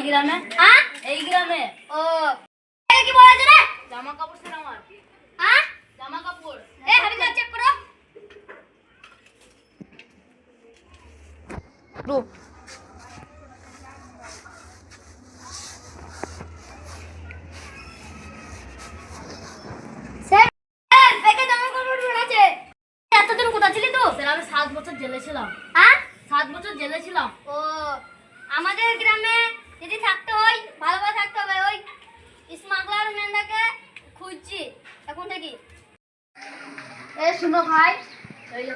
গ্রামে। হ্যাঁ এই গ্রামে। ও কি বলা যায় রে? জামা কাপড় ছিল আমার। হ্যাঁ জামা কাপড়। হাবি যা চেক করো। রো স্যার ব্যাগে জামা কাপড় আছে। এতদিন কোথায় ছিলি তুই? স্যার আমি 7 বছর জেলে ছিলাম। হ্যাঁ 7 বছর জেলে ছিলাম। ও আমাদের গ্রামে যদি থাকতে হয় ভালোভাবে থাকতে হবে। ওই স্মাগলার মেন্দাকে খুঁজছি এখন থেকে। শুনো ভাই,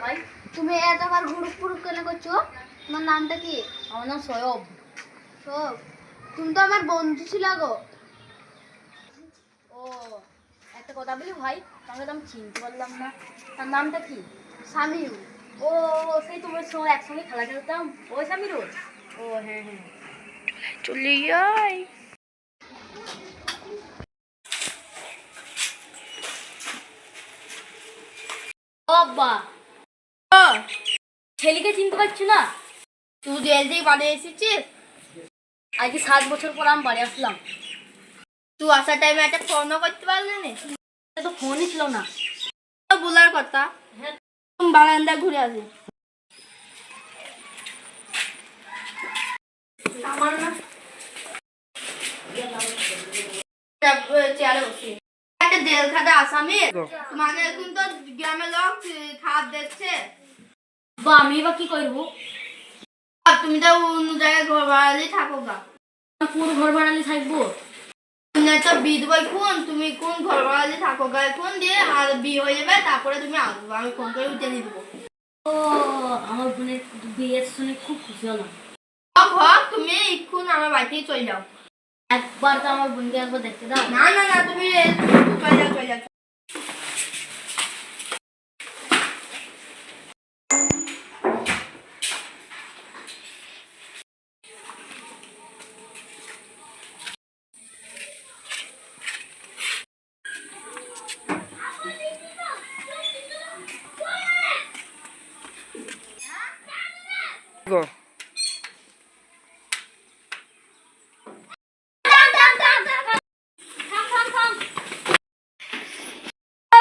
ভাই তুমি এতবার ঘুরুক কেন করছো? তোমার নামটা কি? আমার নাম সয়ব। সয়ব তুমি তো আমার বন্ধু ছিল গো। ও একটা কথা বলি ভাই, তোমাকে তো আমি চিনতে পারলাম না। তার নামটা কি? সামিউ। ও সেই তোমার সঙ্গে একসঙ্গে খেলা খেলতাম ওই সামিরুল। ও হ্যাঁ হ্যাঁ চলে যাই। আব্বা ছেলেকে চিনতে পারছি না। তুই জেল থেকে বাড়ি এসেছিস? আজকে 7 বছর পর আমি বাড়ি আসলাম। তুই আসার টাইমে একটা ফোনও করতে পারলি না? তো ফোনই ছিল না। বলার কথা। হ্যাঁ বারান্দা ঘুরে আসি। আমার না চেয়ারে বসি। একটা জেল খাটা আসামি মানে এখন তো গ্রামের লোক খারাপ দেখছে। বা আমি বা কি করবো? আর তুমি তো অন্য জায়গায় ঘর ভাড়ালেই থাকো গা। পুরো ঘর ভাড়ালে থাকবো। তুমি তো বিধবাই খুন, তুমি কোন ঘর ভাড়ালে থাকো গা এখন দিয়ে আর বিয়ে হয়ে যাবে তারপরে তুমি আসবো, আমি ফোন করে উঠে নিয়ে দেবো। ও আমার বোনের বিয়ে শুনে খুব খুশি হলাম। তুমি এখন আমার বাড়িতেই চলে যাও। একবার তো আমার বোনকে একবার দেখতে দাও। না না না তুমি চলে যাও চলে যাও। Go.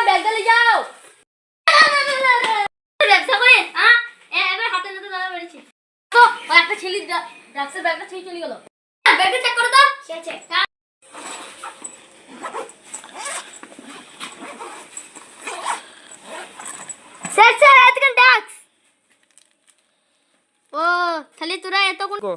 ব্যাগটা নিয়ে যাও। ব্যবসা করে এবার হাতে নাতে দাঁড়া বেরিয়েছি তো ওই একটা ছেলে রাক্সের ব্যাগটা ছেড়ে চলে গেল। ব্যাগটা চেক করো তো। সে চেক স্যার স্যার আজকাল ডাক্স। ও তাহলে তোরা এত Go.